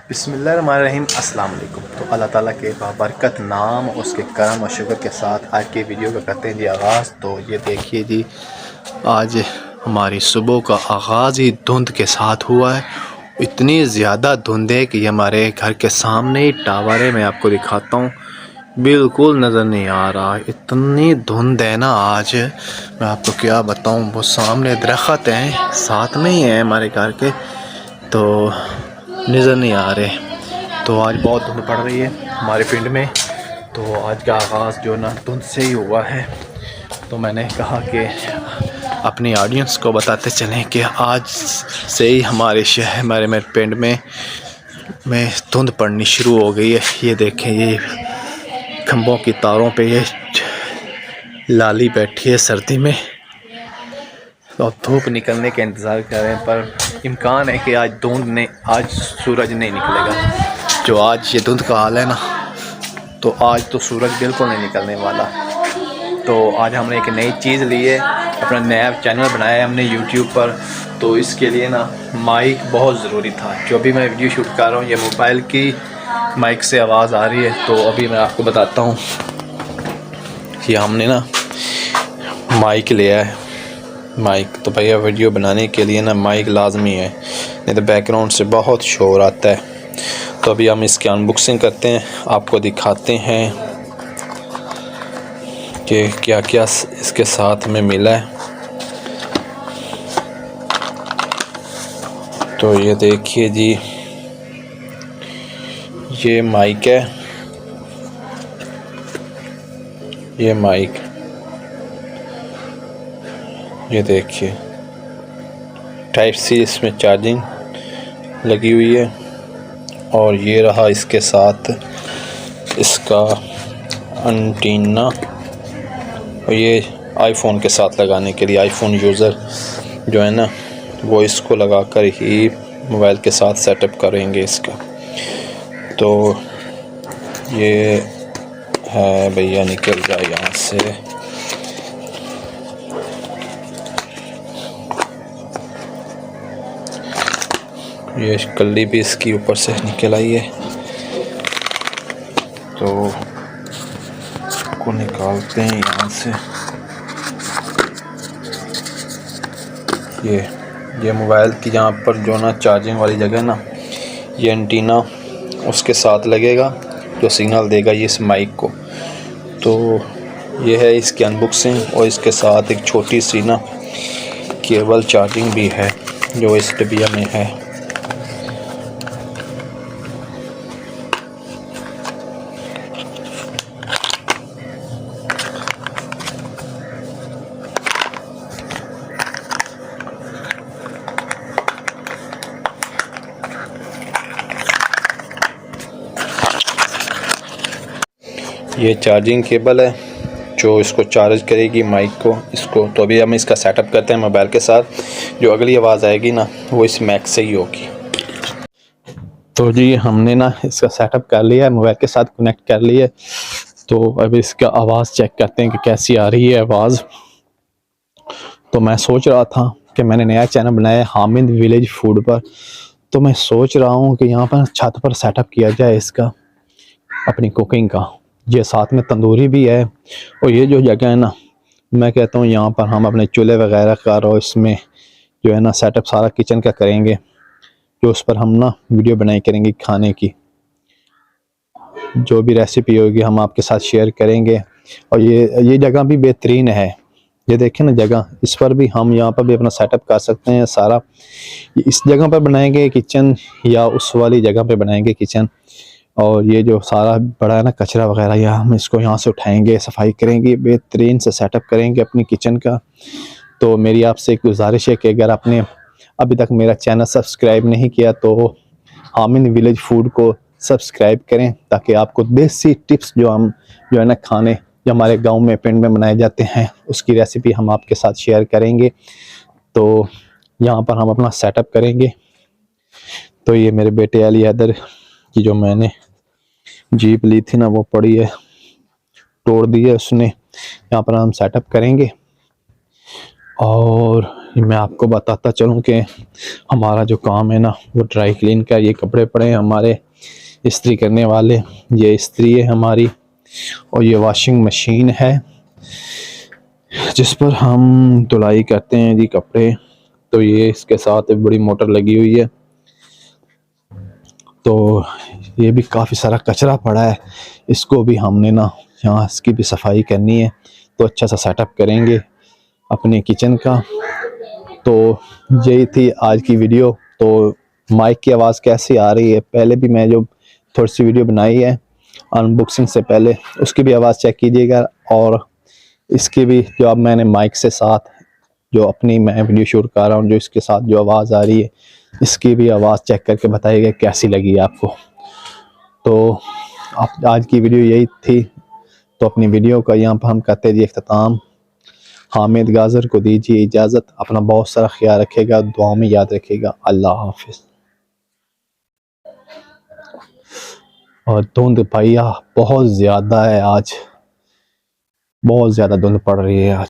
बिस्मिल्लाहिर्रहमानिर्रहीम अस्सलाम वालेकुम। तो अल्लाह ताला के बाबरकत नाम उसके करम और शुक्र के साथ आज की वीडियो का करते हैं जी आगाज़। तो ये देखिए जी, आज हमारी सुबह का आगाज़ ही धुंध के साथ हुआ है। इतनी ज़्यादा धुंध है कि हमारे घर के सामने ही टावर है, मैं आपको दिखाता हूँ, बिल्कुल नज़र नहीं आ रहा। इतनी धुंध है ना आज, मैं आपको क्या बताऊँ। वो सामने दरख्त हैं, साथ में ही हैं हमारे घर के, तो नज़र नहीं आ रहे। तो आज बहुत धुंध पड़ रही है हमारे पिंड में। तो आज का आगाज़ जो ना धुंध से ही हुआ है। तो मैंने कहा कि अपनी ऑडियंस को बताते चलें कि आज से ही हमारे शहर हमारे पिंड में धुंध पड़नी शुरू हो गई है। ये देखें, ये खंभों की तारों पे ये लाली बैठी है सर्दी में, तो धूप निकलने के इंतज़ार कर रहे हैं। पर इम्कान है कि आज सूरज नहीं निकलेगा। जो आज ये धुंध का हाल है ना, तो आज तो सूरज बिल्कुल नहीं निकलने वाला। तो आज हमने एक नई चीज़ ली है, अपना नया चैनल बनाया है हमने यूट्यूब पर। तो इसके लिए ना माइक बहुत ज़रूरी था। जो भी मैं वीडियो शूट कर रहा हूँ, ये मोबाइल की माइक से आवाज़ आ रही है। तो अभी मैं आपको बताता हूँ, ये हमने ना माइक लिया है। माइक तो भैया वीडियो बनाने के लिए ना माइक लाजमी है, नहीं तो बैकग्राउंड से बहुत शोर आता है। तो अभी हम इसकी अनबॉक्सिंग करते हैं, आपको दिखाते हैं कि क्या क्या इसके साथ में मिला है। तो ये देखिए जी, ये माइक है, ये माइक, ये देखिए टाइप सी इसमें चार्जिंग लगी हुई है। और ये रहा इसके साथ इसका एंटीना, और ये आईफोन के साथ लगाने के लिए, आईफोन यूज़र जो है ना वो इसको लगाकर ही मोबाइल के साथ सेटअप करेंगे इसका। तो ये है भैया, निकल जाए यहाँ से। ये कल्ली भी इसकी ऊपर से निकल आई है। तो इसको निकालते हैं यहाँ से। ये मोबाइल की जहाँ पर जो ना चार्जिंग वाली जगह ना, ये एंटीना उसके साथ लगेगा जो सिग्नल देगा ये इस माइक को। तो ये है इसकी अनबॉक्सिंग, और इसके साथ एक छोटी सी ना केबल चार्जिंग भी है जो इस डिब्बे में है। ये चार्जिंग केबल है जो इसको चार्ज करेगी माइक को, इसको। तो अभी हम इसका सेटअप करते हैं मोबाइल के साथ। जो अगली आवाज़ आएगी ना वो इस मैक से ही होगी। तो जी हमने ना इसका सेटअप कर लिया है, मोबाइल के साथ कनेक्ट कर लिया है। तो अभी इसका आवाज़ चेक करते हैं कि कैसी आ रही है आवाज़। तो मैं सोच रहा था कि मैंने नया चैनल बनाया है हामिद विलेज फूड पर। तो मैं सोच रहा हूँ कि यहाँ पर छत पर सेटअप किया जाए इसका, अपनी कुकिंग का। ये साथ में तंदूरी भी है, और ये जो जगह है ना, मैं कहता हूँ यहाँ पर हम अपने चूल्हे वगैरह का और इसमें जो है ना सेटअप सारा किचन का करेंगे, जो उस पर हम ना वीडियो बनाई करेंगे खाने की। जो भी रेसिपी होगी हम आपके साथ शेयर करेंगे। और ये जगह भी बेहतरीन है। ये देखें ना जगह, इस पर भी हम यहाँ पर भी अपना सेटअप कर सकते हैं सारा। इस जगह पर बनाएंगे किचन, या उस वाली जगह पे बनाएंगे किचन। और ये जो सारा बड़ा है ना कचरा वगैरह, या हम इसको यहाँ से उठाएंगे, सफाई करेंगे, बेहतरीन से सेटअप करेंगे अपनी किचन का। तो मेरी आपसे एक गुजारिश है कि अगर आपने अभी तक मेरा चैनल सब्सक्राइब नहीं किया तो हामिद विलेज फूड को सब्सक्राइब करें, ताकि आपको देसी टिप्स जो है ना खाने जो हमारे गांव में पिंड में बनाए जाते हैं उसकी रेसिपी हम आपके साथ शेयर करेंगे। तो यहाँ पर हम अपना सेटअप करेंगे। तो ये मेरे बेटे अली हैदर की जो मैंने जीप ली थी ना वो पड़ी है, तोड़ दी है उसने। यहाँ पर हम सेटअप करेंगे। और मैं आपको बताता चलूँ कि हमारा जो काम है ना वो ड्राई क्लीन का। ये कपड़े पड़े हैं हमारे इस्त्री करने वाले, ये इस्त्री है हमारी, और ये वॉशिंग मशीन है जिस पर हम धुलाई करते हैं जी कपड़े। तो ये इसके साथ एक बड़ी मोटर लगी हुई है। तो ये भी काफ़ी सारा कचरा पड़ा है, इसको भी हमने ना यहाँ इसकी भी सफाई करनी है। तो अच्छा सा सेटअप करेंगे अपने किचन का। तो यही थी आज की वीडियो। तो माइक की आवाज़ कैसी आ रही है, पहले भी मैं जो थोड़ी सी वीडियो बनाई है अनबॉक्सिंग से पहले, उसकी भी आवाज़ चेक कीजिएगा। और इसकी भी जो अब मैंने माइक से साथ जो अपनी मैं वीडियो शूट कर रहा हूँ, जो इसके साथ जो आवाज़ आ रही है, इसकी भी आवाज़ चेक करके बताइएगा कैसी लगी आपको। तो आप आज की वीडियो यही थी। तो अपनी वीडियो का यहाँ पर हम करते जी अख्ताम। हामिद गाजर को दीजिए इजाज़त। अपना बहुत सारा ख्याल रखेगा, दुआ में याद रखेगा। अल्लाह हाफिज़। और धुंध भैया बहुत ज़्यादा है आज, बहुत ज़्यादा धुंध पड़ रही है आज।